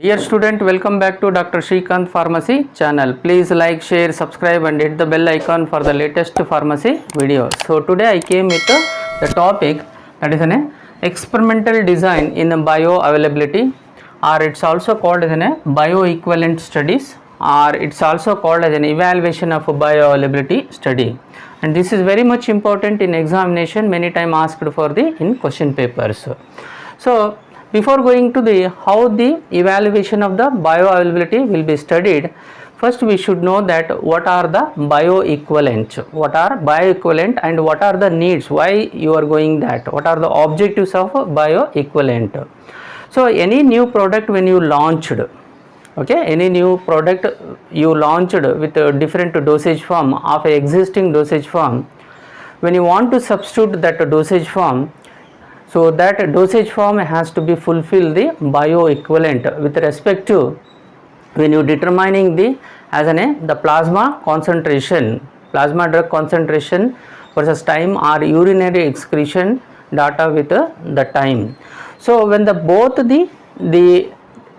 Dear student, welcome back to Dr. Shrikant Pharmacy channel. Please like, share, subscribe and hit the bell icon for the latest pharmacy video. So today I came with the topic that is an experimental design in bioavailability, or it's also called as an bioequivalent studies, or it's also called as an evaluation of bioavailability study. And this is very much important in examination, many times asked for the in question papers. So before going to the how the evaluation of the bioavailability will be studied, first we should know that what are the bioequivalent, what are bioequivalent and what are the needs, why you are going that, what are the objectives of bioequivalent. So any new product when you launched, okay, any new product you launched with a different dosage form of a existing dosage form, when you want to substitute that dosage form, so that dosage form has to be fulfill the bioequivalent with respect to when you determining the as an the plasma concentration, plasma drug concentration versus time or urinary excretion data with the time. So when the both the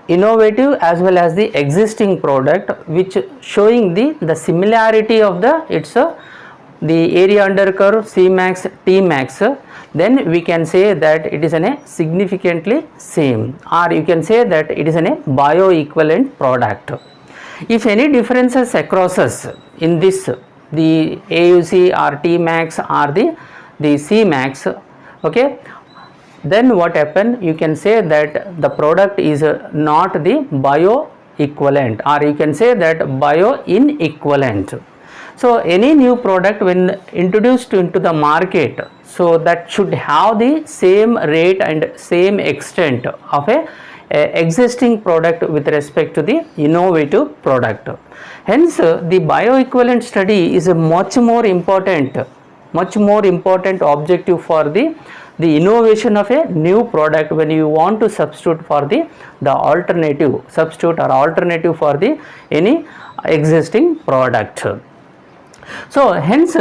innovative as well as the existing product which showing the similarity of the its the area under curve Cmax Tmax, then we can say that it is a significantly same, or you can say that it is a bioequivalent product. If any differences across us in this the AUC or Tmax or the Cmax, okay, then what happen, you can say that the product is not the bioequivalent, or you can say that bioinequivalent. So any new product when introduced into the market, so that should have the same rate and same extent of a existing product with respect to the innovative product. Hence the bioequivalent study is a much more important objective for the innovation of a new product when you want to substitute for the alternative substitute or alternative for the any existing product. So hence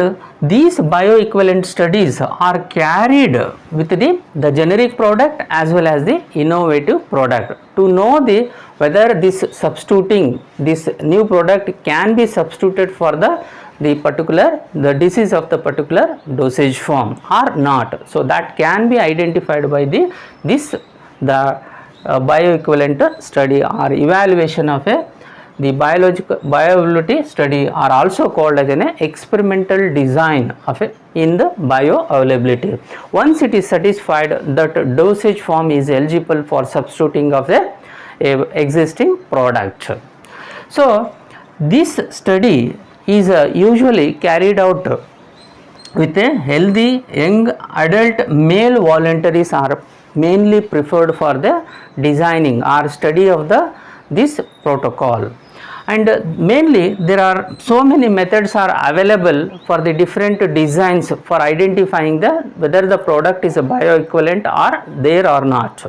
these bioequivalent studies are carried with the generic product as well as the innovative product to know the whether this substituting this new product can be substituted for the particular the disease of the particular dosage form or not. So that can be identified by the bioequivalent study or evaluation of a the bioavailability study are also called as an experimental design of in the bioavailability. Once it is satisfied that dosage form is eligible for substituting of the existing product. So this study is usually carried out with a healthy young adult male voluntaries are mainly preferred for the designing or study of this protocol. And mainly there are so many methods are available for the different designs for identifying whether the product is a bioequivalent or there or not.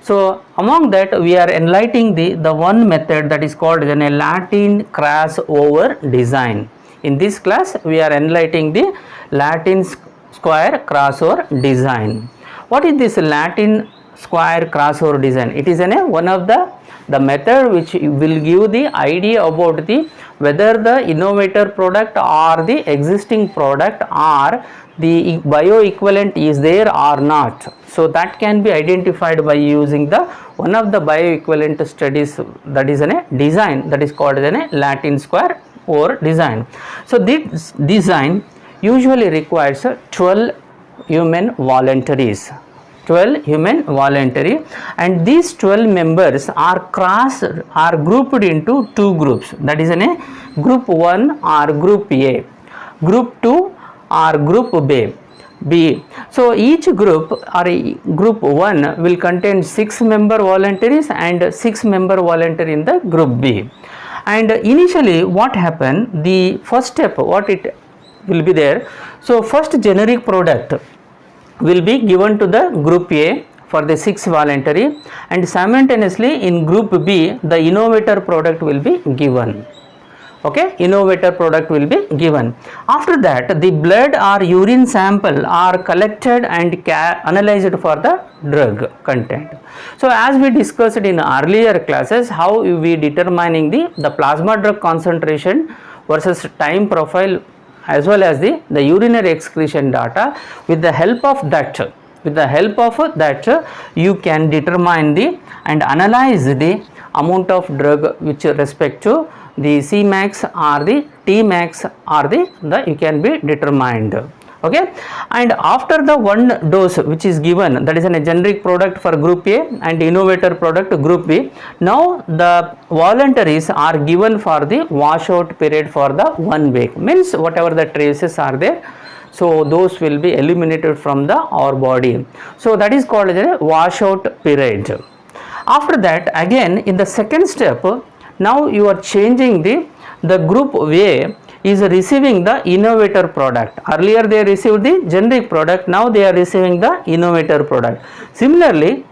So among that we are enlightening the one method that is called a Latin crossover design. In this class we are enlightening the Latin square crossover design. What is this Latin square crossover design? It is one of the method which will give the idea about whether the innovator product or the existing product or the bioequivalent is there or not. So that can be identified by using one of the bioequivalent studies, that is a design that is called a Latin square or design. So this design usually requires 12 human voluntaries. 12 human voluntary, and these 12 members are grouped into two groups, that is a group 1 or group A, group 2 or group B. So each group or group 1 will contain 6 member voluntaries and 6 member voluntary in the group B. And initially what happened, the first step what it will be there, so first generic product will be given to the group A for the 6 voluntary, and simultaneously in group B the innovator product will be given. Okay, innovator product will be given. After that, the blood or urine sample are collected and analyzed for the drug content. So as we discussed in earlier classes, how we determining the plasma drug concentration versus time profile as well as the urinary excretion data. With the help of that, you can determine and analyze the amount of drug which respect to the Cmax or the Tmax or the you can be determined. Okay, and after the one dose which is given, that is a generic product for group A and innovator product group B, now the voluntaries are given for the washout period for the 1 week, means whatever the traces are there, so those will be eliminated from our body. So that is called as a washout period. After that, again in the second step, now you are changing the group A is receiving the innovator product. Earlier they received the generic product, now they are receiving the innovator product. Similarly,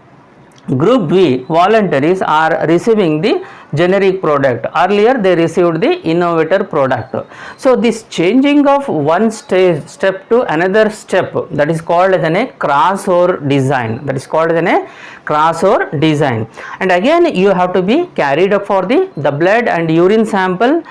group B voluntaries are receiving the generic product. Earlier they received the innovator product. So this changing of one step to another step, that is called as a crossover design. And again you have to be carried up for the blood and urine sample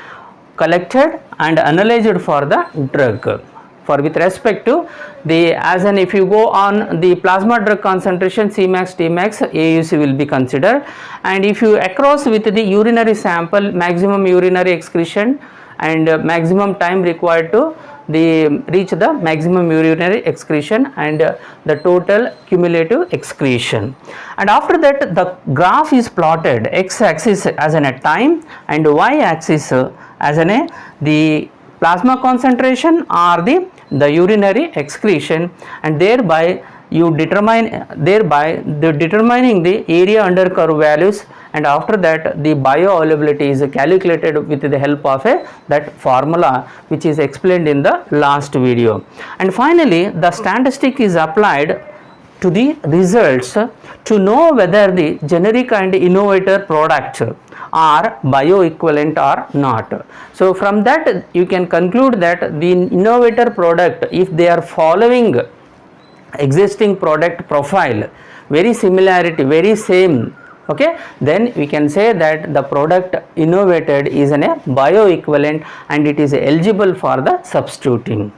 collected and analyzed for the drug. For with respect to if you go on the plasma drug concentration, Cmax, Tmax, AUC will be considered, and if you across with the urinary sample, maximum urinary excretion and maximum time required to reach the maximum urinary excretion and the total cumulative excretion. And after that, the graph is plotted, x-axis as a time and y-axis as the plasma concentration or the urinary excretion, and thereby determining the area under curve values, and after that the bioavailability is calculated with the help of that formula which is explained in the last video. And finally the statistic is applied to the results to know whether the generic and innovator product are bioequivalent or not. So from that you can conclude that the innovator product, if they are following existing product profile, very similarity, very same, okay, then we can say that the product innovated is a bioequivalent and it is eligible for the substituting.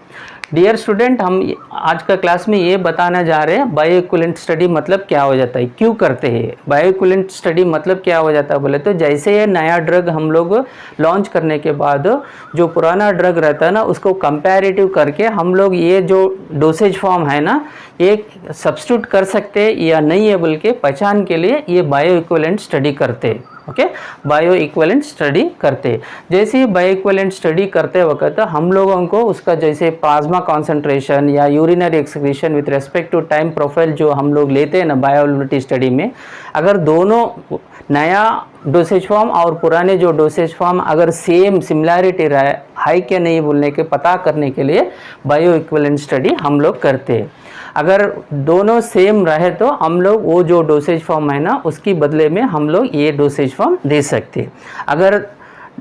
Dear student, हम आज का class में ये बताना जा रहे हैं बायोइक्विवेलेंट study मतलब क्या हो जाता है, क्यों करते हैं। बायोइक्विवेलेंट स्टडी मतलब क्या हो जाता है बोले तो जैसे ये नया ड्रग हम लोग लॉन्च करने के बाद जो पुराना ड्रग रहता है ना उसको कंपैरेटिव करके हम लोग ये जो डोसेज फॉर्म है ना ये सब्स्टिट्यूट कर सकते हैं या नहीं है बोल के पहचान के लिए ये बायोइक्विवेलेंट स्टडी करते हैं। ओके, बायोइक्विवेलेंट स्टडी करते, जैसे बायोइक्विवेलेंट स्टडी करते वक्त हम लोगों को उसका जैसे प्लाज्मा कॉन्सेंट्रेशन या urinary excretion with respect to time profile जो हम लोग लेते हैं ना बायोअवेलेबिलिटी स्टडी में, अगर दोनों नया डोसेज फॉर्म और पुराने जो डोसेज फॉर्म अगर सेम सिमिलैरिटी रहे है क्या नहीं बोलने के पता करने के लिए बायोइक्विवेलेंट स्टडी हम लोग करते हैं। अगर दोनों सेम रहे तो हम लोग वो जो डोसेज फॉर्म है ना उसकी बदले में हम लोग ये डोसेज फॉर्म दे सकते हैं। अगर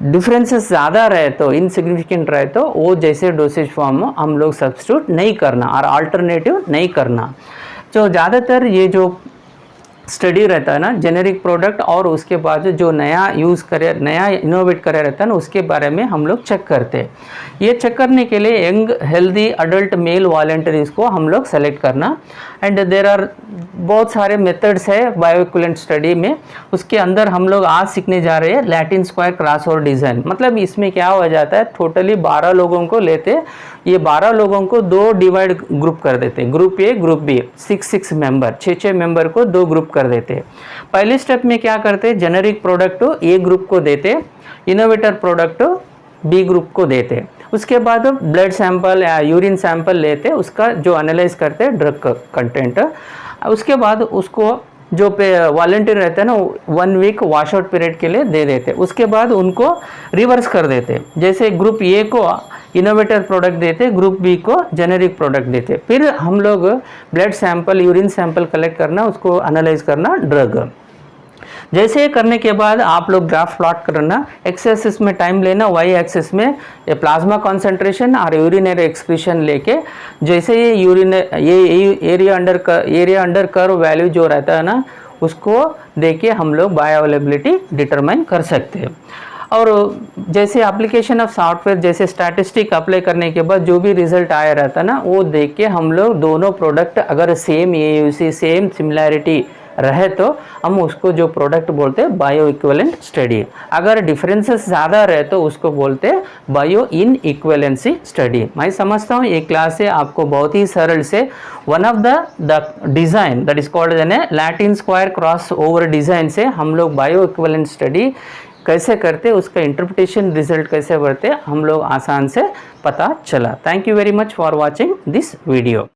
डिफरेंसेस ज़्यादा रहे तो इनसिग्निफिकेंट रहे तो वो जैसे डोसेज फॉर्म हम लोग सब्स्टिट्यूट नहीं करना और अल्टरनेटिव नहीं करना। तो ज़्यादातर ये जो स्टडी रहता है ना जेनेरिक प्रोडक्ट और उसके बाद जो नया यूज़ करे नया इनोवेट करे रहता है ना उसके बारे में हम लोग चेक करते हैं। ये चेक करने के लिए young healthy adult mail volunteers को हम लोग सेलेक्ट करना एंड देर आर बहुत सारे मेथड्स है बायोइक्विवेलेंट स्टडी में। उसके अंदर हम लोग आज सीखने जा रहे हैं लैटिन स्क्वायर क्रॉसओवर डिज़ाइन। मतलब इसमें क्या हो जाता है, टोटली 12 लोगों को लेते, ये 12 लोगों को दो डिवाइड ग्रुप कर देते, group A group B, 6 member 6 member को दो ग्रुप कर देते। पहले स्टेप में क्या करते, जेनेरिक प्रोडक्ट ए ग्रुप को देते, इनोवेटर प्रोडक्ट बी ग्रुप को देते। उसके बाद ब्लड सैंपल या यूरिन सैंपल लेते, उसका जो एनालाइज करते ड्रग कंटेंट। उसके बाद उसको जो वॉलंटियर रहते हैं ना 1 वीक वॉश आउट पीरियड के लिए दे देते। उसके बाद उनको रिवर्स कर देते, जैसे ग्रुप ए को इनोवेटर प्रोडक्ट देते, ग्रुप बी को जेनेरिक प्रोडक्ट देते। फिर हम लोग blood sample urine sample collect करना, उसको एनालाइज करना ड्रग। जैसे ये करने के बाद आप लोग ग्राफ प्लॉट करना, एक्स एक्सिस में टाइम लेना, वाई एक्सिस में ये प्लाज्मा कॉन्सेंट्रेशन और यूरिनरी एक्सक्रीशन लेके जैसे ये एरिया अंडर कर्व वैल्यू जो रहता है ना उसको देके हम लोग बायोअवेलेबिलिटी डिटरमाइन कर सकते हैं। और जैसे एप्लीकेशन ऑफ सॉफ्टवेयर जैसे स्टैटिस्टिक अप्लाई करने के बाद जो भी रिजल्ट आया रहता है ना वो देख के हम लोग दोनों प्रोडक्ट अगर सेम AUC सेम सिमिलैरिटी रहे तो हम उसको जो प्रोडक्ट बोलते हैं बायो इक्विवेलेंट स्टडी। अगर डिफरेंसेस ज़्यादा रहे तो उसको बोलते हैं बायो इन इक्विवेलेंसी स्टडी। मैं समझता हूँ ये क्लास से आपको बहुत ही सरल से one of the design that is called an Latin square cross over design से हम लोग बायो इक्विवेलेंट स्टडी कैसे करते उसका इंटरप्रिटेशन रिजल्ट कैसे बढ़ते हम लोग आसान से पता चला। Thank you very much for watching this video.